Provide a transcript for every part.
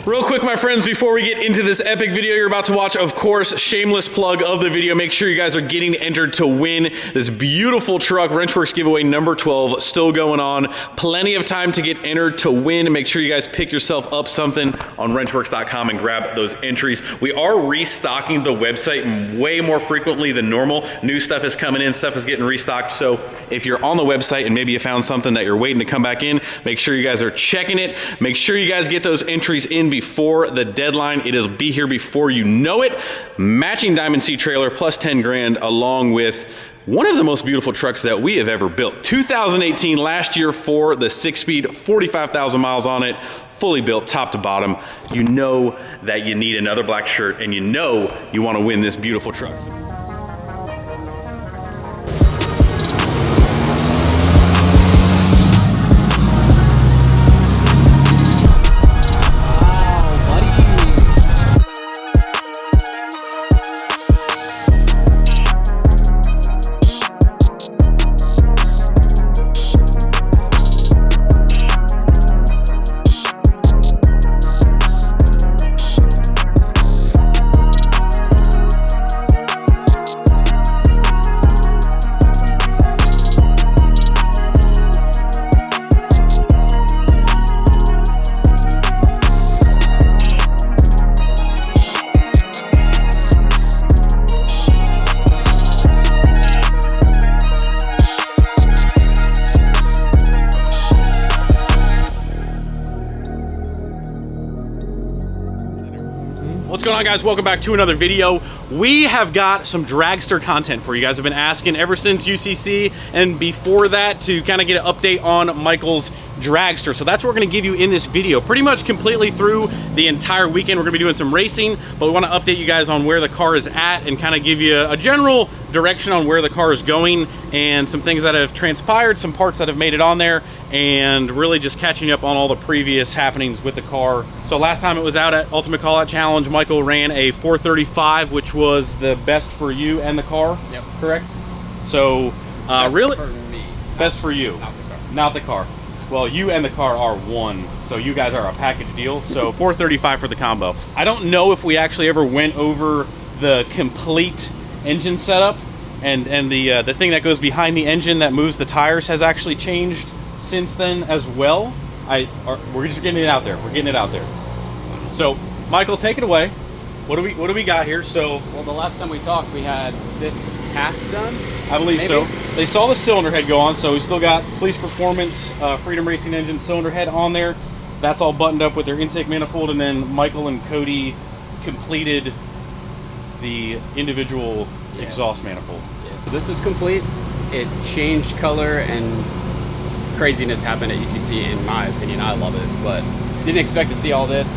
Real quick, my friends, before we get into this epic video you're about to watch, of course, shameless plug of the video, make sure you guys are getting entered to win this beautiful truck. Wrenchworks giveaway number 12 still going on. Plenty of time to get entered to win. Make sure you guys pick yourself up something on wrenchworks.com and grab those entries. We are restocking the website way more frequently than normal. New stuff is coming in, stuff is getting restocked. So if you're on the website and maybe you found something that you're waiting to come back in, make sure you guys are checking it. Make sure you guys get those entries in before the deadline. It'll be here before you know it. Matching Diamond C trailer plus 10 grand, along with one of the most beautiful trucks that we have ever built. 2018, last year for the 6-speed, 45,000 miles on it, fully built top to bottom. You know that you need another black shirt, and you know you want to win this beautiful truck. What's going on, guys? Welcome back to another video. We have got some dragster content for you guys. Have been asking ever since UCC and before that to kind of get an update on Michael's dragster. So that's what we're going to give you in this video. Pretty much completely through the entire weekend. We're going to be doing some racing, but we want to update you guys on where the car is at and kind of give you a general direction on where the car is going and some things that have transpired, some parts that have made it on there, and really just catching up on all the previous happenings with the car. So last time it was out at Ultimate Call Out Challenge, Michael ran a 435, which was the best for you and the car. Yep. Correct? So really for me. Best for you, not the car. Not the car. Well, you and the car are one, so you guys are a package deal. So 435 for the combo. I don't know if we actually ever went over the complete engine setup, and the thing that goes behind the engine that moves the tires has actually changed since then as well. We're just getting it out there. We're getting it out there. So Michael, take it away. What do we got here? So, well, the last time we talked, we had this half done. I believe maybe? So. They saw the cylinder head go on, so we still got Fleece Performance Freedom Racing Engine cylinder head on there. That's all buttoned up with their intake manifold, and then Michael and Cody completed the individual exhaust manifold. Yeah, so this is complete. It changed color and craziness happened at UCC, in my opinion. I love it, but didn't expect to see all this.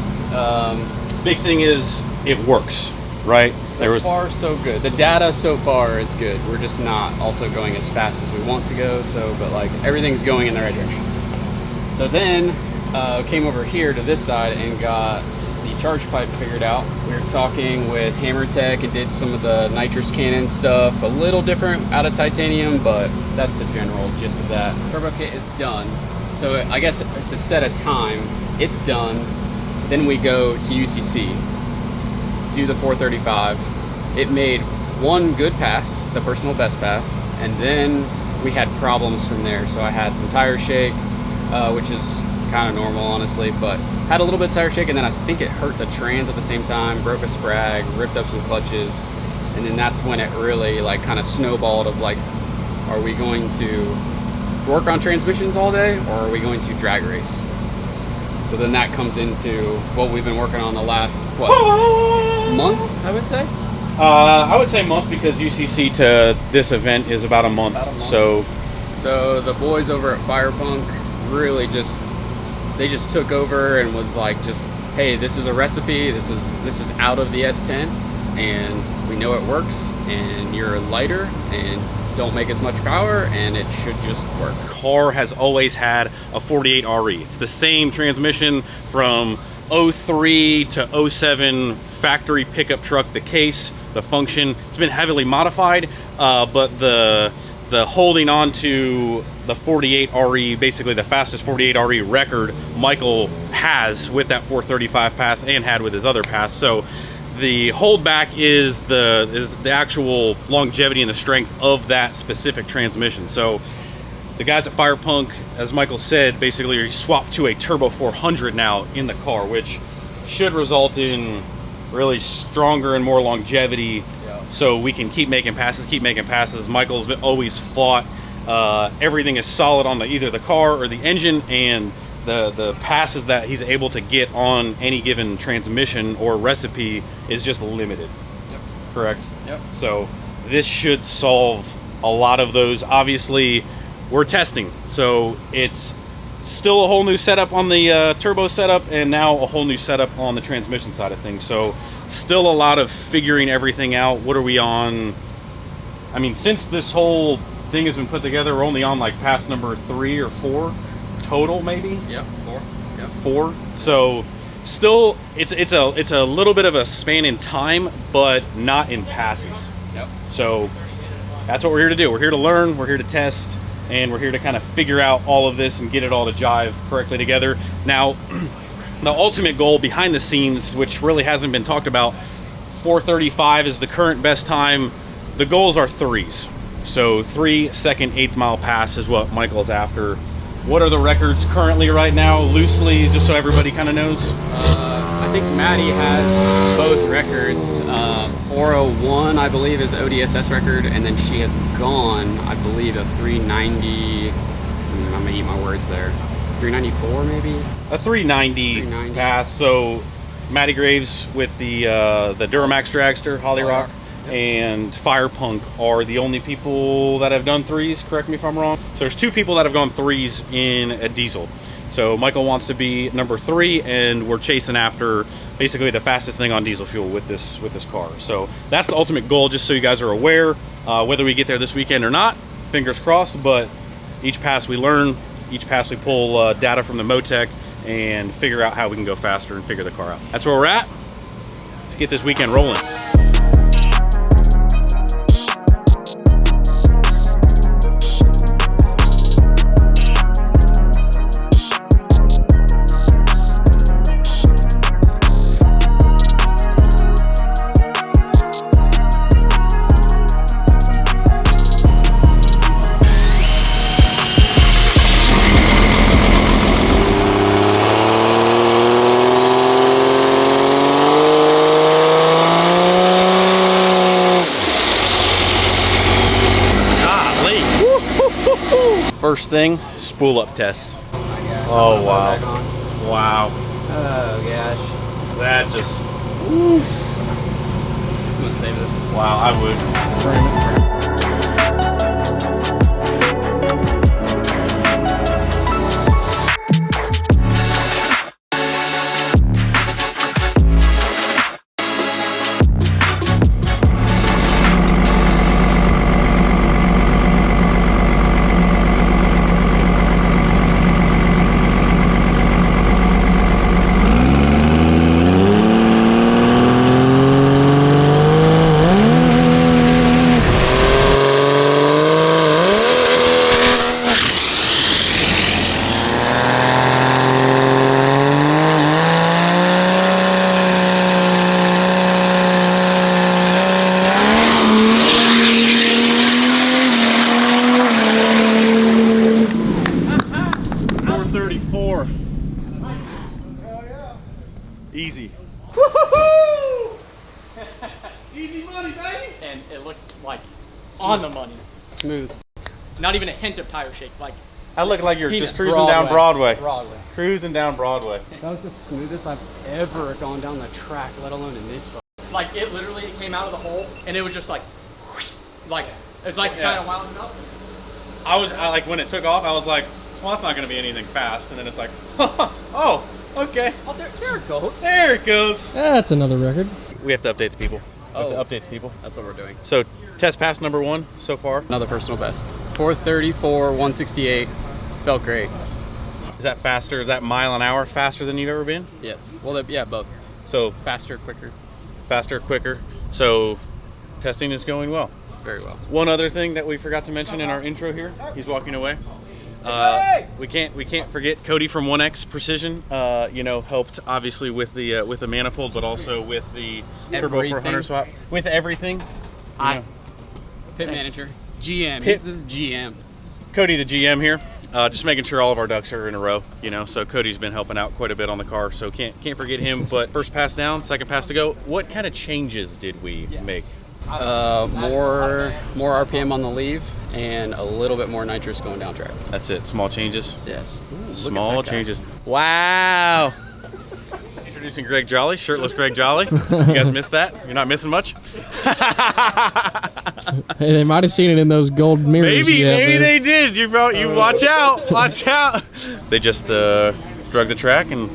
Big thing is it works, right? So far, so good. The data so far is good. We're just not also going as fast as we want to go. but like everything's going in the right direction. So then came over here to this side and got the charge pipe figured out. We were talking with Hammer Tech and did some of the nitrous cannon stuff, a little different out of titanium, but that's the general gist of that. Turbo kit is done. So I guess to set a time, it's done. Then we go to UCC, do the 435. It made one good pass, the personal best pass, and then we had problems from there. So I had some tire shake, which is kind of normal, honestly, but had a little bit of tire shake, and then I think it hurt the trans at the same time, broke a sprag, ripped up some clutches, and then that's when it really like kind of snowballed of like, are we going to work on transmissions all day, or are we going to drag race? So then that comes into what we've been working on the last, month, I would say? I would say month, because UCC to this event is about a month. So the boys over at Firepunk really they just took over and was like, hey, this is a recipe, this is out of the S10, and we know it works, and you're lighter, and don't make as much power, and it should just work. Car has always had a 48 RE. It's the same transmission from 03 to 07 factory pickup truck. The case, the function, it's been heavily modified, but the holding on to the 48 RE, basically the fastest 48 RE record, Michael has with that 435 pass and had with his other pass. So the holdback is the actual longevity and the strength of that specific transmission. So the guys at Fire Punk, as Michael said, basically swapped to a Turbo 400 now in the car, which should result in really stronger and more longevity. Yeah. So we can keep making passes. Michael's always fought everything is solid on either the car or the engine, and the passes that he's able to get on any given transmission or recipe is just limited. Yep. Correct? Yep. So this should solve a lot of those. Obviously, we're testing, so it's still a whole new setup on the turbo setup, and now a whole new setup on the transmission side of things. So still a lot of figuring everything out. What are we on? I mean, since this whole thing has been put together, we're only on like pass number 3 or 4 total, maybe. Yep, 4. Yep. 4. So still, it's a little bit of a span in time, but not in passes. Yep. So that's what we're here to do. We're here to learn. We're here to test. And we're here to kind of figure out all of this and get it all to jive correctly together. Now, the ultimate goal behind the scenes, which really hasn't been talked about, 435 is the current best time. The goals are 3s. So 3 second 8th mile pass is what Michael's after. What are the records currently right now, loosely, just so everybody kind of knows? I think Maddie has both records. 401, I believe, is ODSS record, and then she has gone, I believe, a 390. I'm gonna eat my words there. 394, maybe. A 390 pass. So Maddie Graves with the Mikes Dragster, Holly Rock, yep, and Fire Punk are the only people that have done 3s. Correct me if I'm wrong. So there's 2 people that have gone 3s in a diesel. So Michael wants to be number 3, and we're chasing after basically the fastest thing on diesel fuel with this car. So that's the ultimate goal, just so you guys are aware. Whether we get there this weekend or not, fingers crossed, but each pass we learn, each pass we pull data from the Motec and figure out how we can go faster and figure the car out. That's where we're at. Let's get this weekend rolling. First thing, spool up tests. Oh wow. Wow. Oh gosh. That just, I'm gonna save this. Wow, I would. Easy. Woo-hoo-hoo! Easy money, baby! And it looked like on the money. Smooth. Not even a hint of tire shake. Like I look like you're just cruising down Broadway. Cruising down Broadway. That was the smoothest I've ever gone down the track, let alone in this. Like it literally came out of the hole and it was just like it's like kind of wound up. I like when it took off, I was like, well, that's not going to be anything fast, and then it's like, oh, okay. Oh, there it goes. There it goes. That's another record. We have to update the people. That's what we're doing. So test pass number 1 so far. Another personal best. 434, 168. Felt great. Is that faster? Is that mile an hour faster than you've ever been? Yes. Well, yeah, both. So faster, quicker. Faster, quicker. So testing is going well. Very well. One other thing that we forgot to mention in our intro here. He's walking away. We can't forget Cody from 1X Precision. You know, helped obviously with the manifold, but also with the Turbo 400 swap, with everything. Hi, pit manager, GM. This is GM. Cody, the GM here. Just making sure all of our ducks are in a row, you know, so Cody's been helping out quite a bit on the car, so can't forget him. But first pass down, second pass to go. What kind of changes did we make? More RPM on the leave and a little bit more nitrous going down track. That's it, small changes? Yes. Ooh, small changes. Wow. Introducing Greg Jolly, shirtless Greg Jolly. You guys missed that? You're not missing much? Hey, they might have seen it in those gold mirrors. Maybe they did. You watch out, watch out. They just drug the track and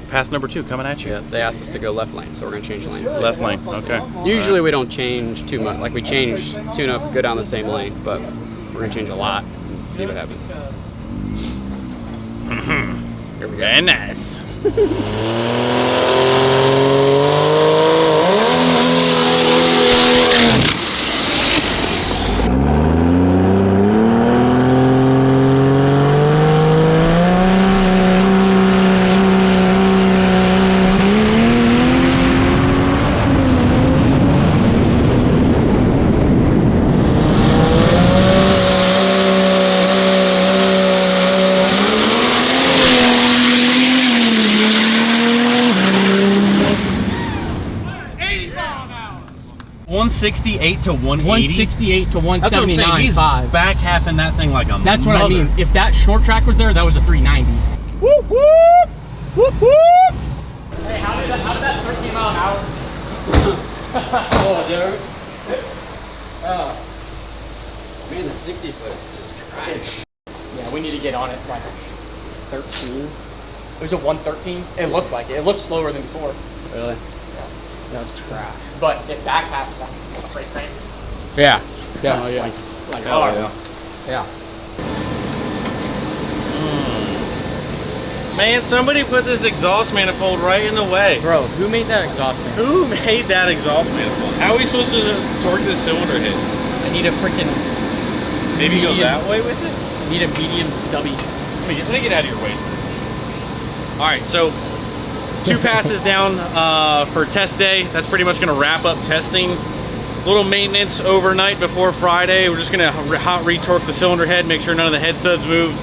pass number 2 coming at you. Yeah, they asked us to go left lane, so we're gonna change lanes. Left lane, okay. Usually we don't change too much. Like we change, tune up, go down the same lane, but we're gonna change a lot and see what happens. Here we go. Very nice. $168 to 180. 168 to 179.5. That's what I'm saying. He's back half in that thing like a That's what I mother. mean. If that short track was there, that was a 390. Whoop whoop! Whoop whoop! Hey, how did that 13 mile an hour? Oh, dude. Oh. Man, the 60 foot is just trash. Yeah, we need to get on it like 13. It was a 113. It looked like it. It looked slower than before. Really? Yeah. That's trash. But it back half of that freight train. Yeah. Yeah. Oh, yeah. Like Oh, ours. yeah. Man, somebody put this exhaust manifold right in the way. Bro, who made that exhaust fan? Who made that exhaust manifold? How are we supposed to torque this cylinder head? I need a freaking. Maybe go medium- that way with it? I need a medium stubby. Let me get out of your way. All right, so 2 passes down for test day. That's pretty much gonna wrap up testing. Little maintenance overnight before Friday. We're just gonna hot retorque the cylinder head, make sure none of the head studs move.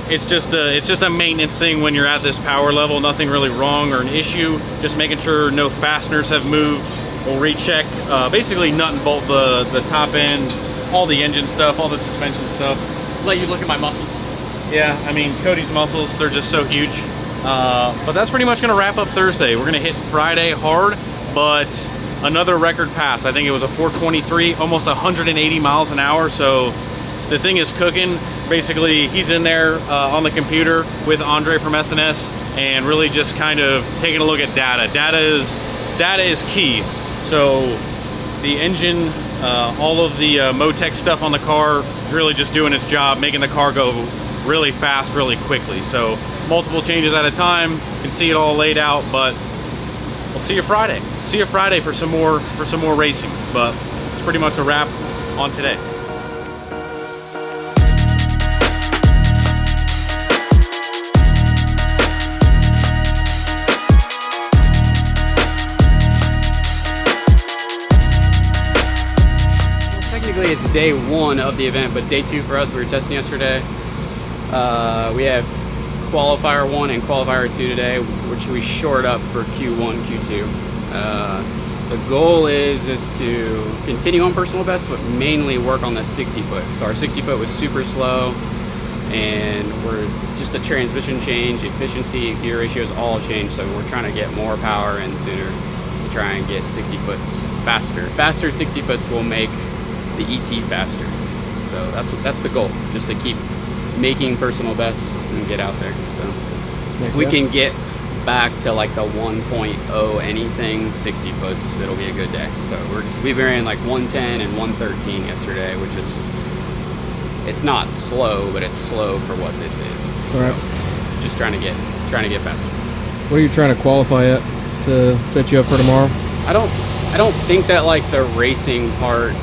It's just a maintenance thing when you're at this power level. Nothing really wrong or an issue. Just making sure no fasteners have moved. We'll recheck, basically nut and bolt the top end, all the engine stuff, all the suspension stuff. Let you look at my muscles. Yeah, I mean, Cody's muscles, they're just so huge. But that's pretty much gonna wrap up Thursday. We're gonna hit Friday hard, but another record pass. I think it was a 423, almost 180 miles an hour. So the thing is cooking. Basically, he's in there on the computer with Andre from SNS and really just kind of taking a look at data. Data is key. So the engine, all of the Motec stuff on the car is really just doing its job, making the car go really fast, really quickly. So multiple changes at a time. You can see it all laid out, but we'll see you Friday. See you Friday for some more racing. But it's pretty much a wrap on today. Technically it's day 1 of the event, but day 2 for us. We were testing yesterday. We have qualifier 1 and qualifier 2 today, which we shored up for Q1, Q2. The goal is to continue on personal best, but mainly work on the 60 foot. So our 60 foot was super slow, and we're just the transmission change, efficiency, gear ratios all changed. So we're trying to get more power in sooner to try and get 60 foots faster. Faster 60 foots will make the ET faster. So that's the goal, just to keep making personal bests and get out there. So if we can get back to like the 1.0 anything 60 foots, it'll be a good day. So we ran like 110 and 113 yesterday, which is, it's not slow, but it's slow for what this is. Right. So just trying to get faster. What are you trying to qualify at to set you up for tomorrow? I don't think that like the racing part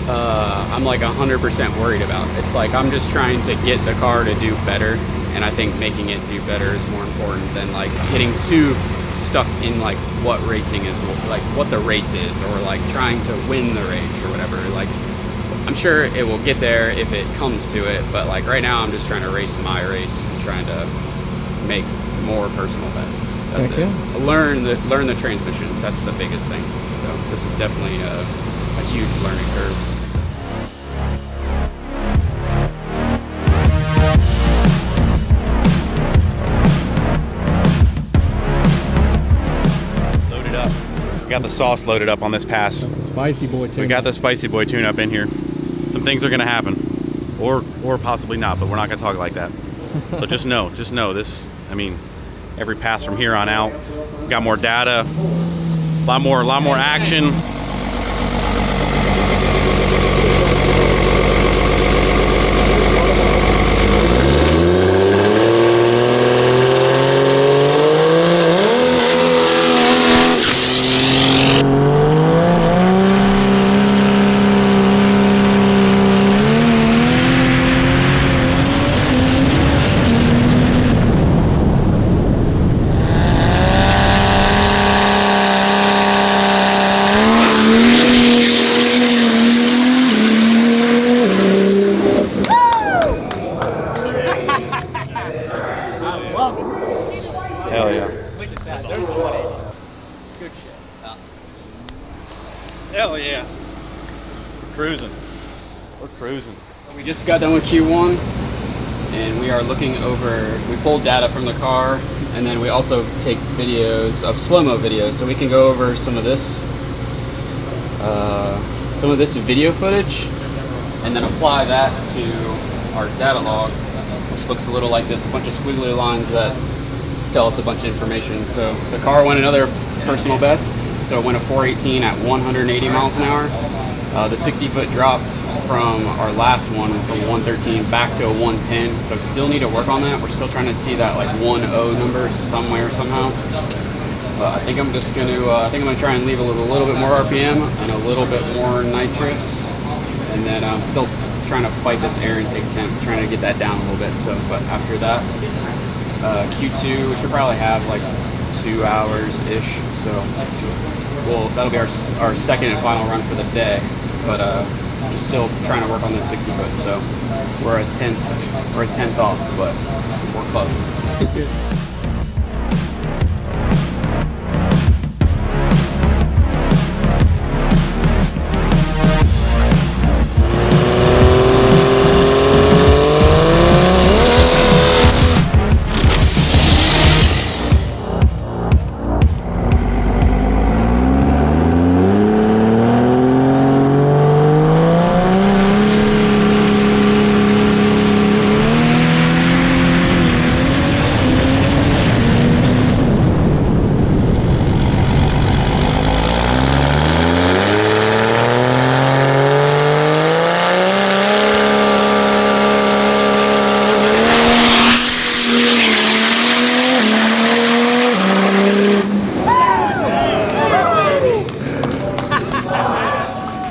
I'm like 100% worried about. It's like I'm just trying to get the car to do better, and I think making it do better is more important than like getting too stuck in like what racing is, like what the race is, or like trying to win the race or whatever. Like I'm sure it will get there if it comes to it, but like right now I'm just trying to race my race and trying to make more personal bests. That's it. Learn the transmission. That's the biggest thing. So this is definitely a huge learning curve. Loaded up. We got the sauce loaded up on this pass. Spicy boy too. We got the spicy boy tune up in here. Some things are gonna happen, or possibly not, but we're not gonna talk like that. So just know this. I mean, every pass from here on out, we got more data, a lot more action. Hell yeah. Look at that. There's a 180. Good shit. Hell yeah. We're cruising. We're cruising. We just got done with Q1, and we are looking over. We pulled data from the car, and then we also take videos of slow-mo videos, so we can go over some of this video footage, and then apply that to our data log, which looks a little like this, a bunch of squiggly lines that tell us a bunch of information. So the car went another personal best, so it went a 418 at 180 miles an hour. The 60-foot dropped from our last one from 113 back to a 110, so still need to work on that. We're still trying to see that like 1.0 number somewhere somehow. But I think I'm just going to I think I'm going to try and leave a little bit more RPM and a little bit more nitrous, and then I'm still trying to fight this air intake temp, trying to get that down a little bit. So, but after that, Q2 we should probably have like 2 hours ish. So, well, that'll be our second and final run for the day. But just still trying to work on this 60 foot. So we're a tenth off, but we're close.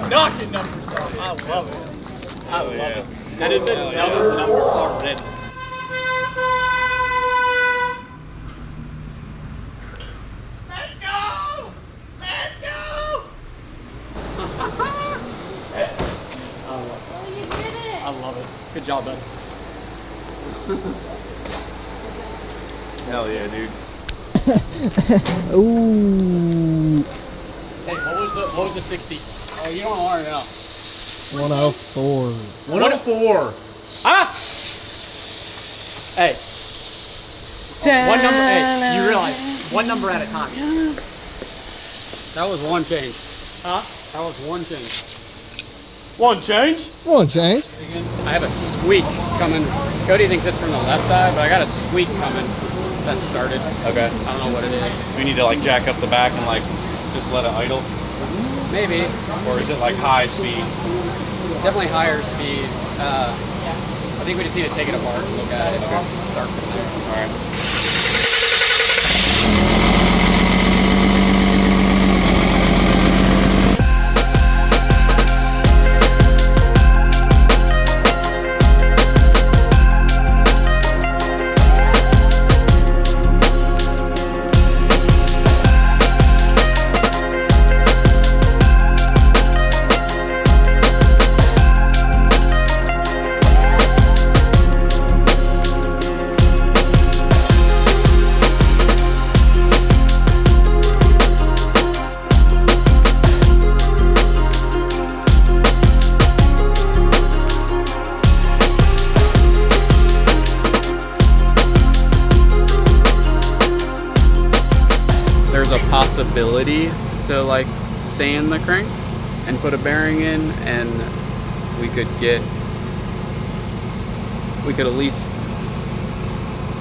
Knocking numbers off. I love it. I love it. That is another number already. Let's go! Let's go! Oh, you did it! I love it. Good job, bud. Hell yeah, dude. Ooh. Hey, what was the 60? Oh, you don't want to know. 104. 104. Ah! Hey. One number. Hey, you realize one number at a time. That was one change. Huh? That was one change. One change? One change. I have a squeak coming. Cody thinks it's from the left side, but I got a squeak coming. That started. Okay. I don't know what it is. We need to like jack up the back and like just let it idle, Maybe. or is it like high speed? It's definitely higher speed. I think we just need to take it apart and look at it. Start from there. All right. a possibility to like sand the crank and put a bearing in, and we could at least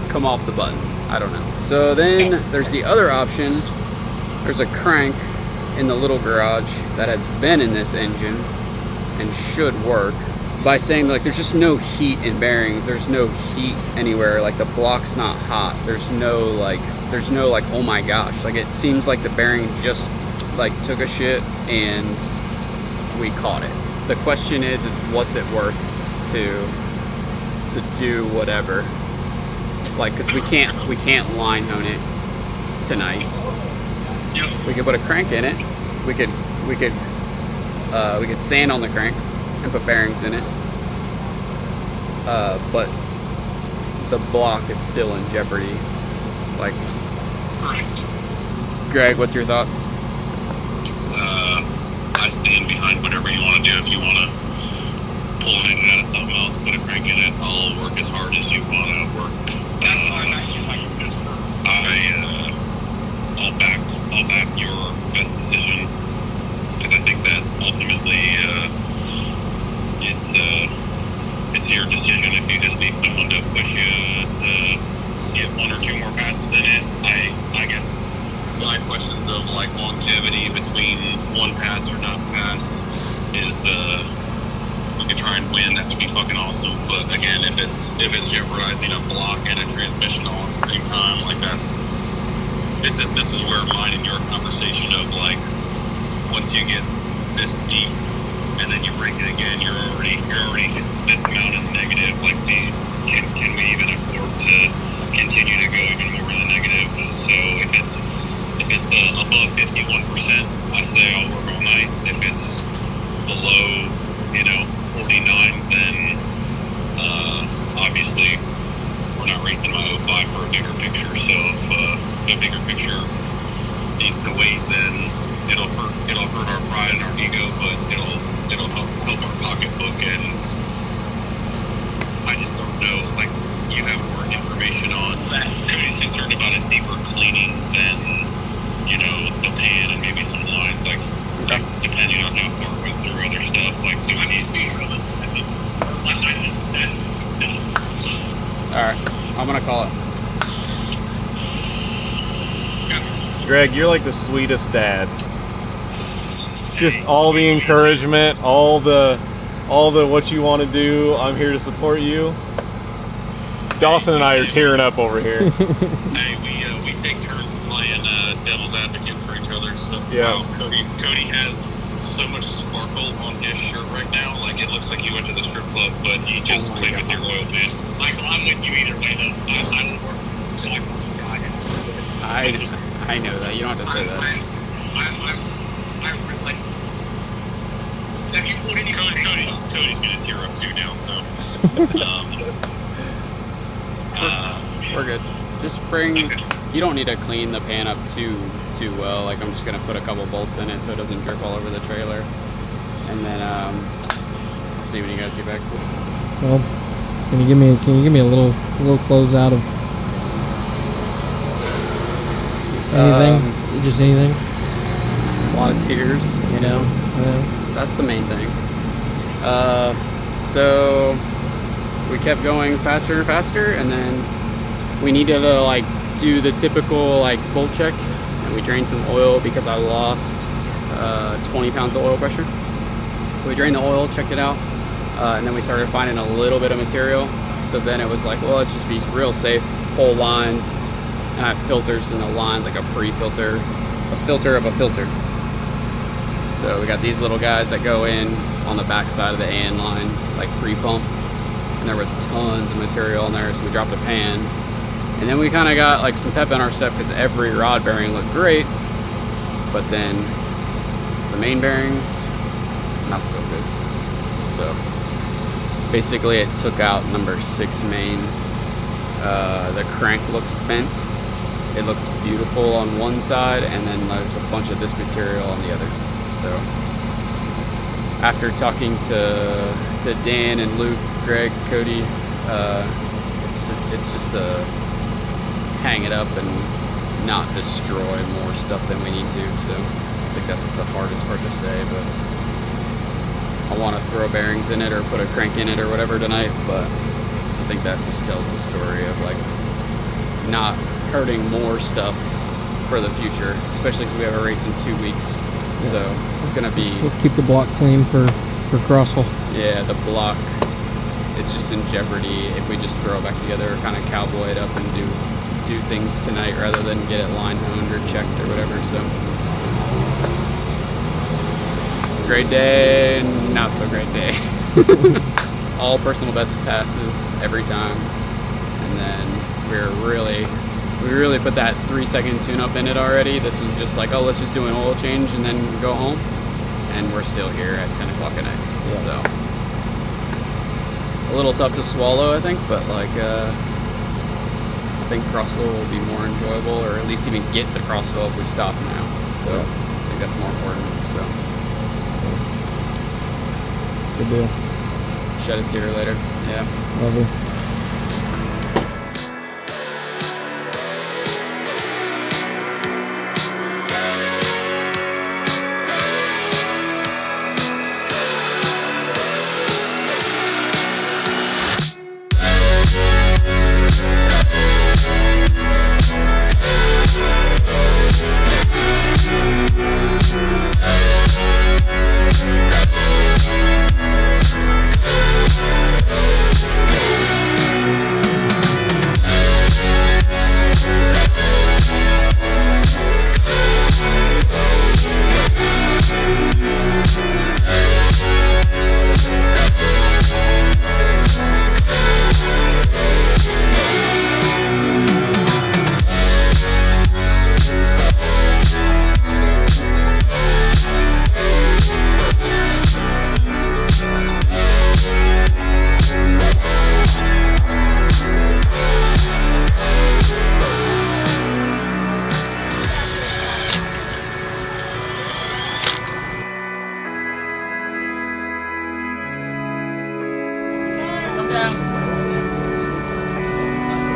come off the button. I don't know. So then there's the other option. There's a crank in the little garage that has been in this engine and should work, by saying like there's just no heat in bearings, there's no heat anywhere, like the block's not hot, there's no like oh my gosh, like it seems like the bearing just like took a shit and we caught it. The question is what's it worth to do whatever, like, because we can't line hone it tonight. We could put a crank in it, we could sand on the crank and put bearings in it, but the block is still in jeopardy. Like, Greg, what's your thoughts? I stand behind whatever you want to do. If you want to pull an engine out of something else, put a crank in it, I'll work as hard as you want to work. I'll back your best decision, because I think that ultimately it's your decision. If you just need someone to push you to get one or two more passes in it, I guess my questions of like longevity between one pass or not pass is if we could try and win, that would be fucking awesome. But again, if it's jeopardizing a block and a transmission all at the same time, like this is where mine and your conversation of like, once you get this deep and then you break it again, you're already this amount in negative. Like, can we even afford to continue to go even more in the negative? So if it's above 51%, I say I'll work all night. If it's below 49, then obviously we're not racing my 05 for a bigger picture. So if the bigger picture needs to wait, then it'll hurt our pride and our ego, but it'll help our pocketbook. And I just don't know, like, you have more information on that. Cody's concerned about a deeper cleaning than the pan and maybe some lines, like depending on how far it went through other stuff. Like, do I need to be realistic? I think All right, I'm gonna call it. Greg, you're like the sweetest dad. Just all the encouragement, all the what you want to do. I'm here to support you. Dawson and I are tearing up over here. Hey, we take turns playing devil's advocate for each other. So yeah. Wow, Cody has so much sparkle on his shirt right now. Like, it looks like he went to the strip club, but he just played with your oil pan. Like, I'm with you either way, though. I will work. I know that. You don't have to say that. I'm like, have you put any Cody's gonna tear up too now, so we're good. Just bring. Okay. You don't need to clean the pan up too well. Like, I'm just gonna put a couple bolts in it so it doesn't drip all over the trailer, and then I'll see when you guys get back. Well, can you give me a little close out of anything? Just anything? A lot of tears, That's the main thing. So we kept going faster and faster, and then we needed to like do the typical like bolt check, and we drained some oil because I lost 20 pounds of oil pressure. So we drained the oil, checked it out, and then we started finding a little bit of material. So then it was like, well, let's just be real safe, pull lines, and I have filters in the lines, like a pre-filter, a filter of a filter. So we got these little guys that go in on the back side of the AN line, like pre-pump, and there was tons of material in there, so we dropped the pan. And then we kind of got like some pep in our step because every rod bearing looked great, but then the main bearings, not so good. So basically it took out number 6 main. The crank looks bent. It looks beautiful on one side, and then there's a bunch of this material on the other. So after talking to Dan and Luke, Greg, Cody, it's just a hang it up and not destroy more stuff than we need to. So I think that's the hardest part to say, but I want to throw bearings in it or put a crank in it or whatever tonight, but I think that just tells the story of like not hurting more stuff for the future, especially because we have a race in 2 weeks. So it's gonna be. Let's keep the block clean for Crossville. Yeah, the block is just in jeopardy if we just throw it back together, kind of cowboy it up and do things tonight rather than get it line honed or checked or whatever. So great day, not so great day. All personal best passes every time, and then we really put that 3-second tune-up in it already. This was just like, oh, let's just do an oil change and then go home, and we're still here at 10 o'clock at night. Yeah. So a little tough to swallow, I think, but like I think Crossville will be more enjoyable, or at least even get to Crossville if we stop now. So I think that's more important. So good deal. Shed a tear later. Yeah. Love you.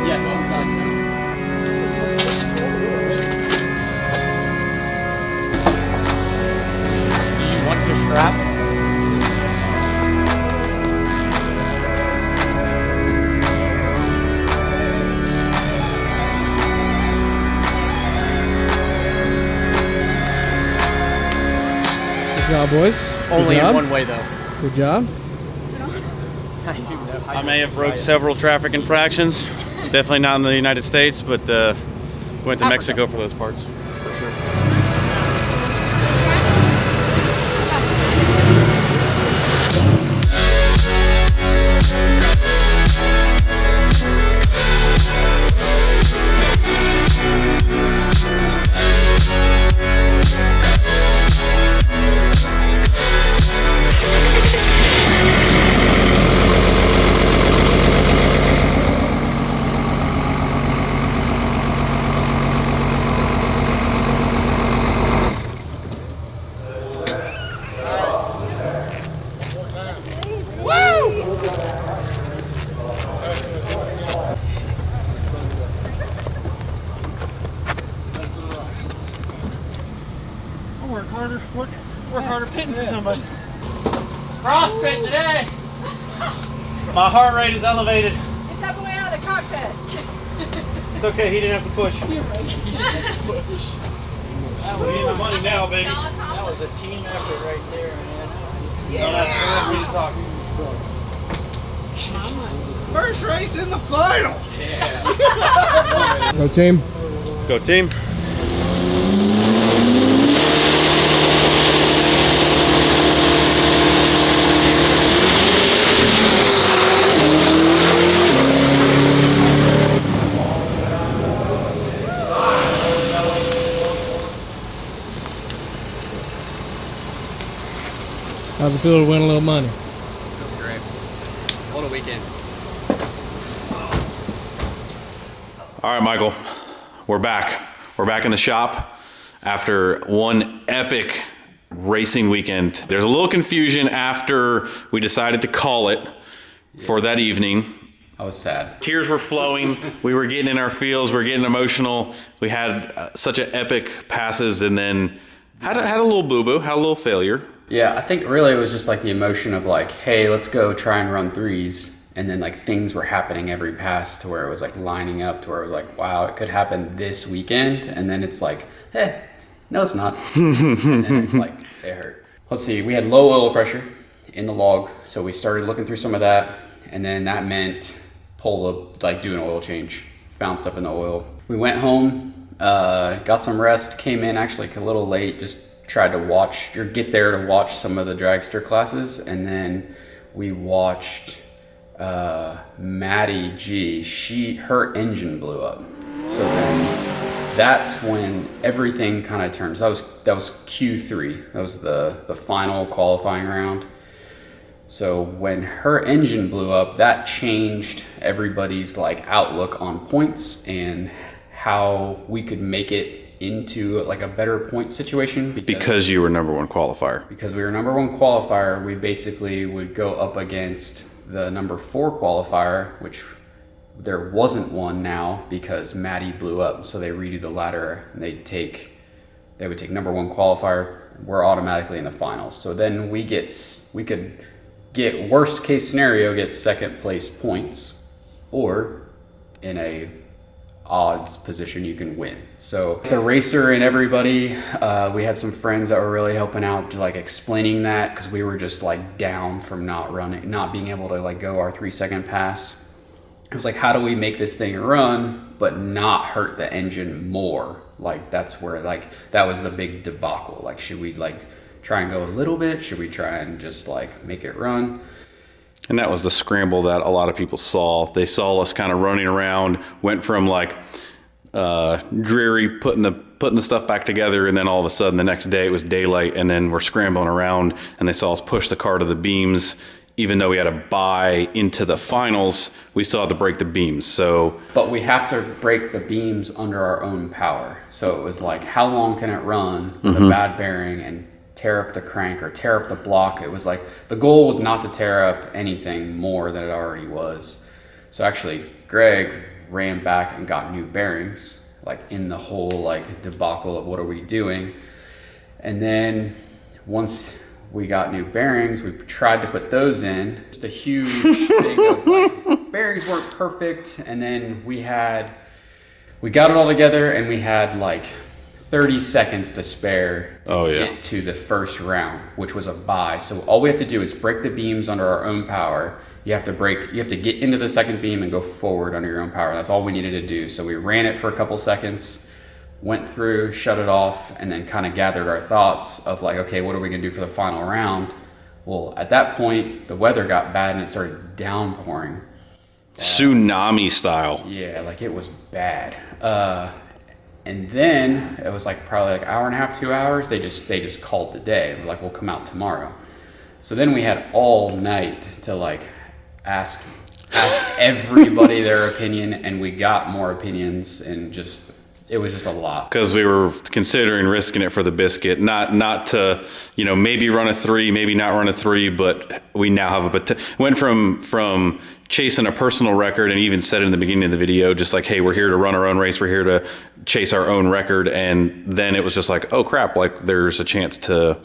Yes, on sides now. Do you want your strap? Good job, boys. Only Good in job. one way though. Good job. I may have broke several traffic infractions. Definitely not in the United States, but went to Mexico for those parts. Work harder pitting for somebody. CrossFit today. My heart rate is elevated. Get that boy out of the cockpit. It's okay, he didn't have to push. We need the money now, baby. That was a team effort right there, man. Don't have to me to talk. First race in the finals. Go team. Go team. How's it feel to win a little money? Feels great. What a weekend. All right, Michael, we're back. We're back in the shop after one epic racing weekend. There's a little confusion after we decided to call it for that evening. I was sad. Tears were flowing. We were getting in our feels. We were getting emotional. We had such an epic passes, and then had a little boo-boo, had a little failure. Yeah, I think really it was just like the emotion of like, hey, let's go try and run threes. And then like things were happening every pass to where it was like lining up to where it was like, wow, it could happen this weekend. And then it's like, no, it's not. And then it's like, it hurt. Let's see, we had low oil pressure in the log. So we started looking through some of that. And then that meant do an oil change, found stuff in the oil. We went home, got some rest, came in actually a little late, just tried to get there to watch some of the dragster classes. And then we watched Maddie G, her engine blew up. So then that's when everything kind of turns. That was Q3. That was the final qualifying round. So when her engine blew up, that changed everybody's like outlook on points and how we could make it into like a better point situation. Because you were number one qualifier. Because we were number one qualifier, we basically would go up against the number 4 qualifier, which there wasn't one now because Maddie blew up. So they redo the ladder and they would take number 1 qualifier. We're automatically in the finals. So then we could get worst case scenario, get second place points, or in a odds position you can win. So the racer and everybody, we had some friends that were really helping out, like explaining that, because we were just like down from not being able to like go our 3-second pass. It was like, how do we make this thing run but not hurt the engine more? Like that's where like that was the big debacle. Like, should we like try and go a little bit? Should we try and just like make it run? And that was the scramble that a lot of people saw. They saw us kind of running around, went from like dreary putting the stuff back together, and then all of a sudden the next day it was daylight, and then we're scrambling around, and they saw us push the car to the beams. Even though we had to buy into the finals, we still had to break the beams. But we have to break the beams under our own power. So it was like, how long can it run with a bad bearing and tear up the crank or tear up the block? It was like, the goal was not to tear up anything more than it already was. So actually, Greg ran back and got new bearings, like in the whole like debacle of what are we doing. And then once we got new bearings, we tried to put those in. Just a huge thing of like, bearings weren't perfect. And then we got it all together and we had like 30 seconds to spare to get to the first round, which was a bye. So all we have to do is break the beams under our own power. You have to get into the second beam and go forward under your own power. That's all we needed to do. So we ran it for a couple seconds, went through, shut it off, and then kind of gathered our thoughts of like, okay, what are we gonna do for the final round? Well, at that point, the weather got bad and it started downpouring. Tsunami style. Yeah, like it was bad. And then it was like probably like hour and a half, 2 hours. They just called the day. We're like, we'll come out tomorrow. So then we had all night to like ask everybody their opinion, and we got more opinions, and it was just a lot. Because we were considering risking it for the biscuit, not to, maybe run a 3, maybe not run a 3, but we now have went from chasing a personal record, and even said it in the beginning of the video, just like, hey, we're here to run our own race, we're here to chase our own record, and then it was just like, oh crap, like there's a chance to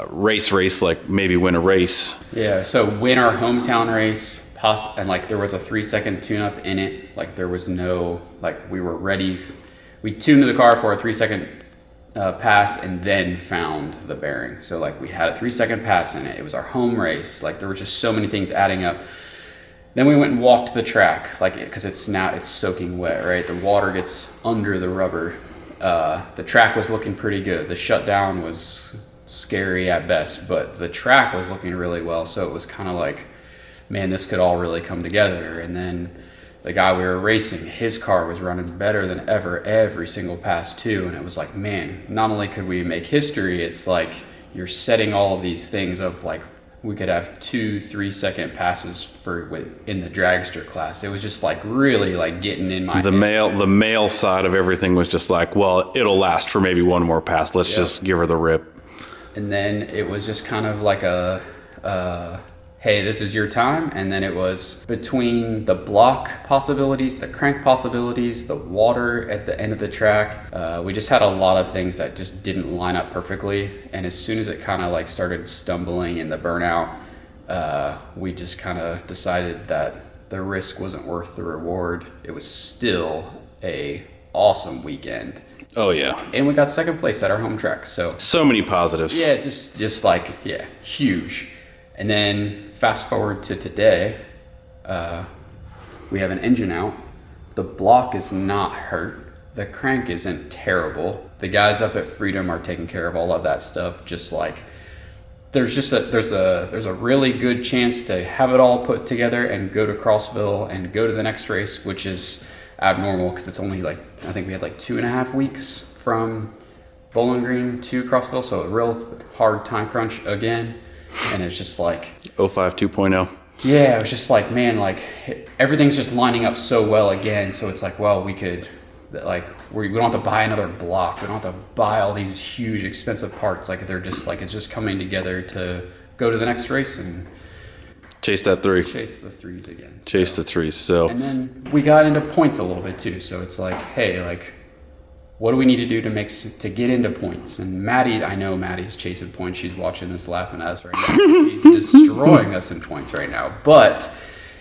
race, like maybe win a race. Yeah, so win our hometown race, and like there was a 3-second tune-up in it, like there was no, like we were ready. We tuned the car for a 3-second pass and then found the bearing. So like we had a 3-second pass in it. It was our home race. Like there were just so many things adding up. Then we went and walked the track, like because it's soaking wet, right? The water gets under the rubber. The track was looking pretty good. The shutdown was scary at best, but the track was looking really well. So it was kind of like, man, this could all really come together. And then the guy we were racing, his car was running better than ever, every single pass too. And it was like, man, not only could we make history, it's like you're setting all of these things of like, we could have 2-3-second passes in the dragster class. It was just like really like getting in my head. The male side of everything was just like, well, it'll last for maybe one more pass. Let's just give her the rip. And then it was just kind of like hey, this is your time. And then it was between the block possibilities, the crank possibilities, the water at the end of the track. We just had a lot of things that just didn't line up perfectly. And as soon as it kind of like started stumbling in the burnout, we just kind of decided that the risk wasn't worth the reward. It was still a awesome weekend. Oh yeah. And we got second place at our home track. So many positives. yeah, just like, yeah, huge. And then fast forward to today, we have an engine out. The block is not hurt. The crank isn't terrible. The guys up at Freedom are taking care of all of that stuff. Just like, there's a really good chance to have it all put together and go to Crossville and go to the next race, which is abnormal because it's only like, I think we had like 2.5 weeks from Bowling Green to Crossville, so a real hard time crunch again. And it's just like 05 2.0. yeah, it was just like, man, like everything's just lining up so well again. So it's like, well, we could like, we don't have to buy another block, we don't have to buy all these huge expensive parts. Like they're just like, it's just coming together to go to the next race and Chase that 3. chase the 3s again. Chase the 3s. So And then we got into points a little bit too. So it's like, hey, like, what do we need to do to get into points? And Maddie, I know Maddie's chasing points. She's watching this laughing at us right now. She's destroying us in points right now. But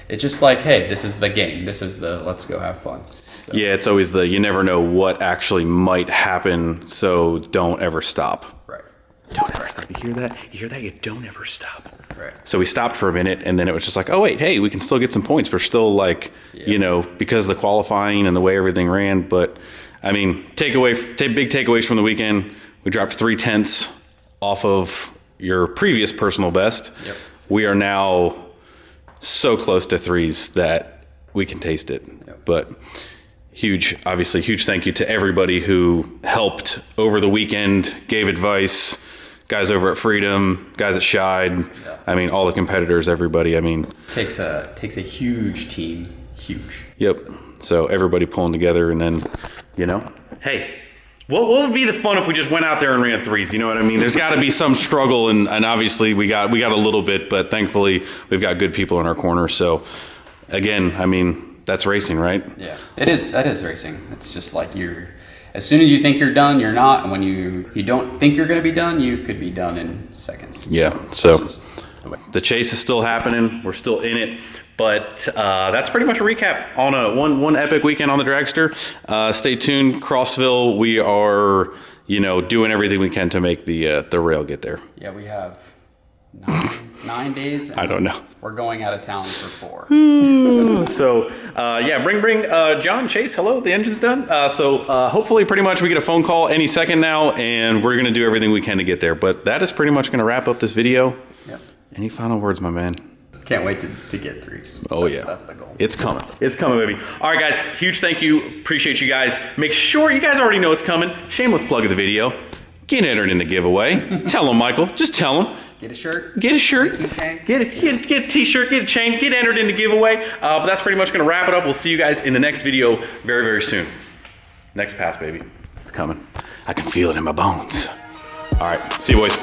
it's just like, hey, this is the game. This is the let's go have fun. So. yeah, it's always the you never know what actually might happen, so don't ever stop. Right. Don't ever stop. You hear that? You hear that? You don't ever stop. Right. So we stopped for a minute, and then it was just like, oh wait, hey, we can still get some points. We're still like, you know, because of the qualifying and the way everything ran. But I mean, big takeaways from the weekend. We dropped 0.3 off of your previous personal best. Yep. We are now so close to 3s that we can taste it. Yep. But huge thank you to everybody who helped over the weekend, gave advice. Guys over at Freedom, guys at Shide. Yeah. I mean, all the competitors, everybody. I mean, Takes a huge team. Huge. yep. So everybody pulling together, and then, you know, hey, what would be the fun if we just went out there and ran 3s? You know what I mean? There's got to be some struggle, and obviously we got a little bit, but thankfully we've got good people in our corner. So again, I mean, that's racing, right? Yeah, that is racing. It's just like as soon as you think you're done, you're not. And when you don't think you're going to be done, you could be done in seconds. Yeah. So that's just the way. the chase is still happening. We're still in it. But that's pretty much a recap on a one epic weekend on the Dragster. Stay tuned, Crossville. We are, you know, doing everything we can to make the rail get there. Yeah, we have 9 days. And I don't know. We're going out of town for 4. So yeah, bring John, Chase. Hello, the engine's done. So hopefully, pretty much we get a phone call any second now, and we're gonna do everything we can to get there. But that is pretty much gonna wrap up this video. Yep. Any final words, my man? Can't wait to get 3s. Oh, yeah. That's the goal. It's coming. It's coming, baby. All right, guys. Huge thank you. Appreciate you guys. Make sure you guys already know it's coming. Shameless plug of the video. Get entered in the giveaway. Tell them, Michael. Just tell them. Get a shirt. Get a shirt. Get a t-shirt. Get a chain. Get entered in the giveaway. But that's pretty much going to wrap it up. We'll see you guys in the next video very, very soon. Next pass, baby. It's coming. I can feel it in my bones. All right. See you, boys.